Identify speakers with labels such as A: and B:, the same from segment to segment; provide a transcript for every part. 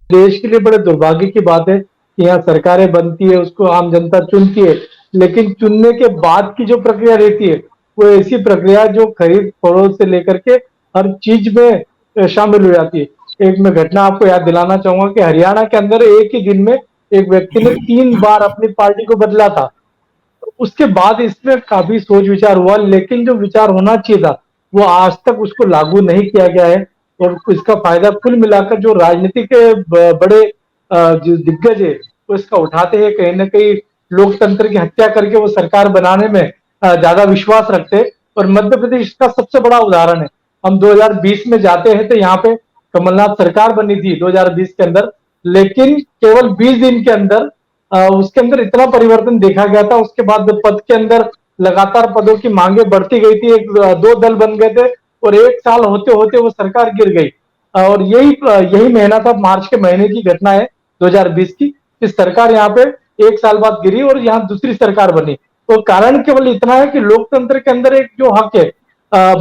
A: देश के लिए बड़े दुर्भाग्य की बात है कि यहाँ सरकारें बनती है, उसको आम जनता चुनती है, लेकिन चुनने के बाद की जो प्रक्रिया रहती है वो ऐसी प्रक्रिया जो खरीद फरोख्त से लेकर के हर चीज में शामिल हो जाती है। एक मैं घटना आपको याद दिलाना चाहूंगा कि हरियाणा के अंदर एक ही दिन में एक व्यक्ति ने 3 बार अपनी पार्टी को बदला था। उसके बाद इसमें काफी सोच विचार हुआ, लेकिन जो विचार होना चाहिए था वो आज तक उसको लागू नहीं किया गया है। और इसका फायदा कुल मिलाकर जो राजनीतिक बड़े जो दिग्गज है वो इसका उठाते हैं। कहीं ना कहीं लोकतंत्र की हत्या करके वो सरकार बनाने में ज्यादा विश्वास रखते हैं। और मध्य प्रदेश का सबसे बड़ा उदाहरण है। हम 2020 में जाते हैं तो यहाँ पे कमलनाथ सरकार बनी थी 2020 के अंदर, लेकिन केवल 20 दिन के अंदर उसके अंदर इतना परिवर्तन देखा गया था। उसके बाद पद के अंदर लगातार पदों की मांगे बढ़ती गई थी, एक दो दल बन गए थे और एक साल होते होते वो सरकार गिर गई। और यही यही महीना था, मार्च के महीने की घटना है 2020 की। इस सरकार यहाँ पे एक साल बाद गिरी और यहाँ दूसरी सरकार बनी। तो कारण केवल इतना है कि लोकतंत्र के अंदर एक जो हक है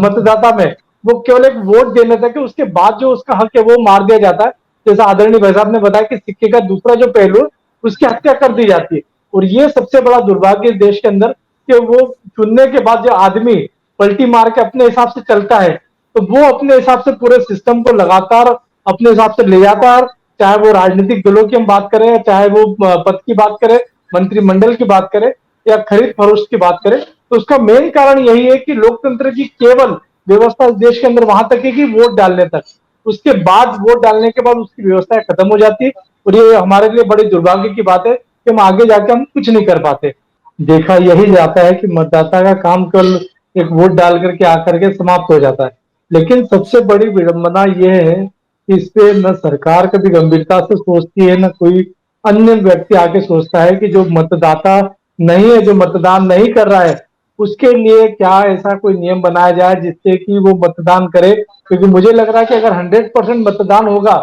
A: मतदाता में, वो केवल एक वोट देने तक है, उसके बाद जो उसका हक है वो मार दिया जाता है। जैसा आदरणीय भाई साहब ने बताया कि सिक्के का दूसरा जो पहलू है उसकी हत्या कर दी जाती है। और ये सबसे बड़ा दुर्भाग्य देश के अंदर कि वो चुनने के बाद जो आदमी पलटी मार के अपने हिसाब से चलता है, तो वो अपने हिसाब से पूरे सिस्टम को लगातार अपने हिसाब से ले जाता है। चाहे वो राजनीतिक दलों की हम बात करें, चाहे वो पद की बात करें, मंत्रिमंडल की बात करें या खरीद फरोख्त की बात करें, तो उसका मेन कारण यही है कि लोकतंत्र की केवल व्यवस्था इस देश के अंदर वहां तक है कि वोट डालने तक। उसके बाद वोट डालने के बाद उसकी व्यवस्था खत्म हो जाती है। और ये हमारे लिए बड़ी दुर्भाग्य की बात है कि हम आगे जाके हम कुछ नहीं कर पाते। देखा यही जाता है कि मतदाता का काम केवल एक वोट डाल करके आकर के समाप्त हो जाता है। लेकिन सबसे बड़ी विडंबना यह है कि इस पे न सरकार कभी गंभीरता से सोचती है, न कोई अन्य व्यक्ति आके सोचता है कि जो मतदाता नहीं है, जो मतदान नहीं कर रहा है, उसके लिए क्या ऐसा कोई नियम बनाया जाए जिससे कि वो मतदान करे। क्योंकि मुझे लग रहा है कि अगर 100% मतदान होगा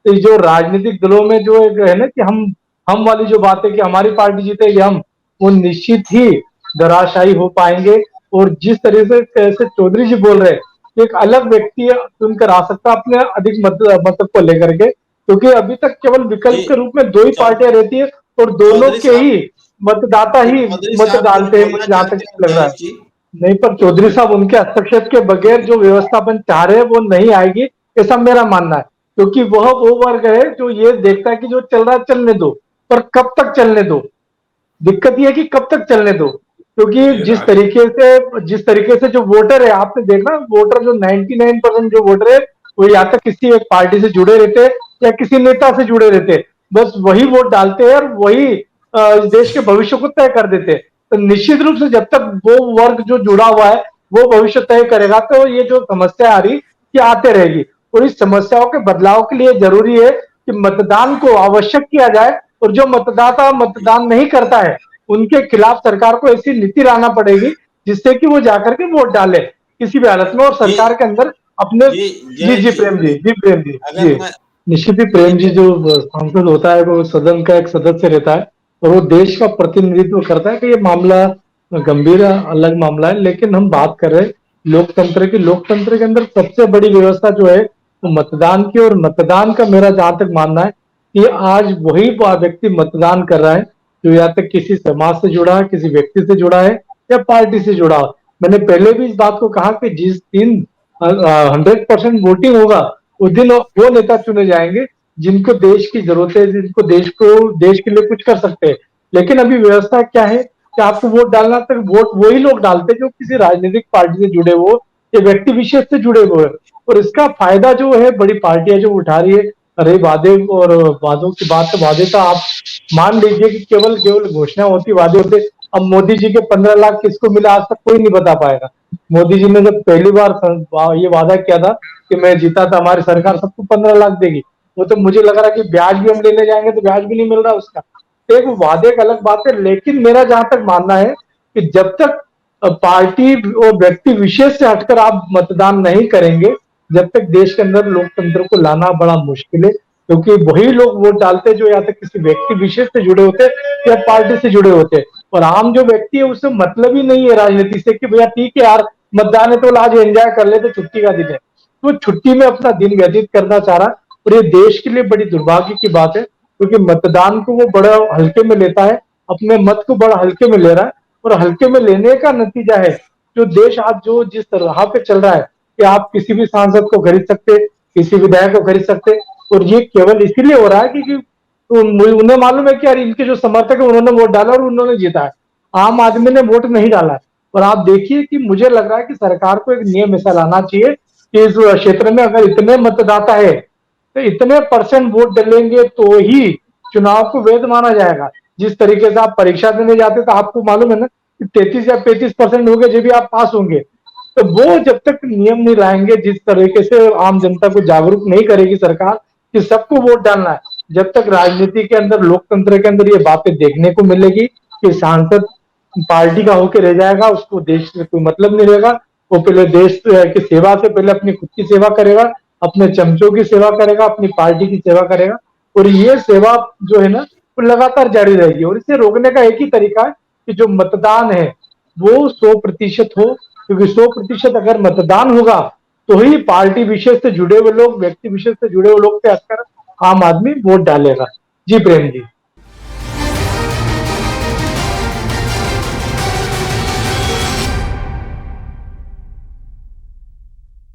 A: तो जो राजनीतिक दलों में जो एक है ना कि हम वाली जो बात है कि हमारी पार्टी जीतेगी, हम वो निश्चित ही धराशायी हो पाएंगे। और जिस तरह से कैसे चौधरी जी बोल रहे हैं, एक अलग व्यक्ति चुनकर आ सकता है अपने अधिक मत को लेकर के, क्योंकि अभी तक केवल
B: जी
A: विकल्प के रूप में दो ही पार्टियां रहती है और दोनों
B: चौधरी
A: के
B: साहब,
A: ही मतदाता ही
B: चौधरी
A: मत
B: साहब कुछ
A: डालते हैं,
B: बोलना
A: मुझे जहां तक
B: चाहते हैं
A: लग रहा है।
B: महेश जी?
A: नहीं, पर चौधरी साहब उनके हस्तक्षेप के बगैर जो व्यवस्थापन चाह रहे हैं वो नहीं आएगी, ऐसा मेरा मानना है। क्योंकि वह वो वर्ग है जो ये देखता है कि जो चल रहा है चलने दो, पर कब तक चलने दो। दिक्कत यह है कि कब तक चलने दो, क्योंकि जिस तरीके से जो वोटर है, आपने देखा वोटर जो 99% जो वोटर है वो या तो किसी एक पार्टी से जुड़े रहते हैं या किसी नेता से जुड़े रहते हैं। बस वही वोट डालते हैं और वही इस देश के भविष्य को तय कर देते हैं। तो निश्चित रूप से जब तक वो वर्ग जो जुड़ा हुआ है वो भविष्य तय करेगा, तो ये जो समस्या आ रही ये आते रहेगी। और इस समस्याओं के बदलाव के लिए जरूरी है कि मतदान को आवश्यक किया जाए। और जो मतदाता मतदान नहीं करता है उनके खिलाफ सरकार को ऐसी नीति लाना पड़ेगी जिससे कि वो जाकर के वोट डाले किसी भी हालत में, और
B: जी
A: सरकार के अंदर अपने।
B: जी
A: जी
B: जय
A: जी
B: जी,
A: प्रेम जी, जी प्रेम जी,
B: अगर
A: जी
B: मैं
A: निश्चित ही
B: जी
A: प्रेम जी जो सांसद होता है वो सदन का एक सदस्य रहता है और वो देश का प्रतिनिधित्व करता है। कि ये मामला गंभीर अलग मामला है, लेकिन हम बात कर रहे हैं लोकतंत्र की। लोकतंत्र के अंदर सबसे बड़ी व्यवस्था जो है वो मतदान की। और मतदान का मेरा जहां तक मानना है कि आज वही व्यक्ति मतदान कर रहा है जो या तक किसी समाज से जुड़ा है, किसी व्यक्ति से जुड़ा है या पार्टी से जुड़ा है। मैंने पहले भी इस बात को कहा कि जिस दिन 100% वोटिंग होगा उस दिन वो नेता चुने जाएंगे जिनको देश की जरूरत है, जिनको देश के लिए कुछ कर सकते हैं। लेकिन अभी व्यवस्था क्या है कि आपको वोट डालना, तक वोट वही लोग डालते हैं जो किसी राजनीतिक पार्टी से जुड़े हुए या व्यक्ति विशेष से जुड़े हुए हैं। और इसका फायदा जो है बड़ी पार्टियां जो उठा रही है। अरे वादे और वादों की बात, तो वादे तो आप मान लीजिए कि केवल केवल घोषणा होती, वादे होते। अब मोदी जी के 15 लाख किसको मिला आज तक कोई नहीं बता पाएगा। मोदी जी ने जब पहली बार ये वादा किया था कि मैं जीता था हमारी सरकार सबको 15 लाख देगी, वो तो मुझे लग रहा है कि ब्याज भी हम लेने जाएंगे तो ब्याज भी नहीं मिल रहा उसका। तो एक वादे एक अलग बात है, लेकिन मेरा जहां तक मानना है कि जब तक पार्टी और व्यक्ति विशेष से हटकर आप मतदान नहीं करेंगे, जब तक देश के अंदर लोकतंत्र को लाना बड़ा मुश्किल है। क्योंकि वही लोग वोट डालते हैं जो या तो किसी व्यक्ति विशेष से जुड़े होते हैं या पार्टी से जुड़े होते हैं। और आम जो व्यक्ति है उससे मतलब ही नहीं है राजनीति से कि भैया ठीक है यार मतदान है तो आज एंजॉय कर ले, तो छुट्टी का दिन है, तो छुट्टी में अपना दिन व्यतीत करना चाह रहा है। और ये देश के लिए बड़ी दुर्भाग्य की बात है, क्योंकि मतदान को वो बड़ा हल्के में लेता है, अपने मत को बड़ा हल्के में ले रहा है, और हल्के में लेने का नतीजा है जो देश आज जो जिस तरह पे चल रहा है कि आप किसी भी सांसद को खरीद सकते, किसी विधायक को खरीद सकते, और ये केवल इसीलिए हो रहा है क्योंकि उन्हें मालूम है कि यार इनके जो समर्थक है उन्होंने वोट डाला और उन्होंने जीता है, आम आदमी ने वोट नहीं डाला है। और आप देखिए कि मुझे लग रहा है कि सरकार को एक नियम ऐसा लाना चाहिए कि इस क्षेत्र में अगर इतने मतदाता है तो इतने परसेंट वोट डलेंगे तो ही चुनाव को वैध माना जाएगा। जिस तरीके से आप परीक्षा देने जाते तो आपको मालूम है ना कि 33 या 35% होंगे जब भी आप पास होंगे। तो वो जब तक नियम नहीं लाएंगे, जिस तरीके से आम जनता को जागरूक नहीं करेगी सरकार कि सबको वोट डालना है, जब तक राजनीति के अंदर, लोकतंत्र के अंदर ये बातें देखने को मिलेगी कि सांसद पार्टी का होकर रह जाएगा, उसको देश से कोई मतलब नहीं रहेगा। वो पहले देश की सेवा से पहले अपनी खुद की सेवा करेगा, अपने चमचों की सेवा करेगा, अपनी पार्टी की सेवा करेगा, और ये सेवा जो है ना वो लगातार जारी रहेगी। और इसे रोकने का एक ही तरीका है कि जो मतदान है वो 100% हो, क्योंकि 100% अगर मतदान होगा तो ही पार्टी विशेष से जुड़े हुए लोग, व्यक्ति विशेष से जुड़े हुए लोग के हटकर आम आदमी वोट डालेगा। जी प्रेम जी।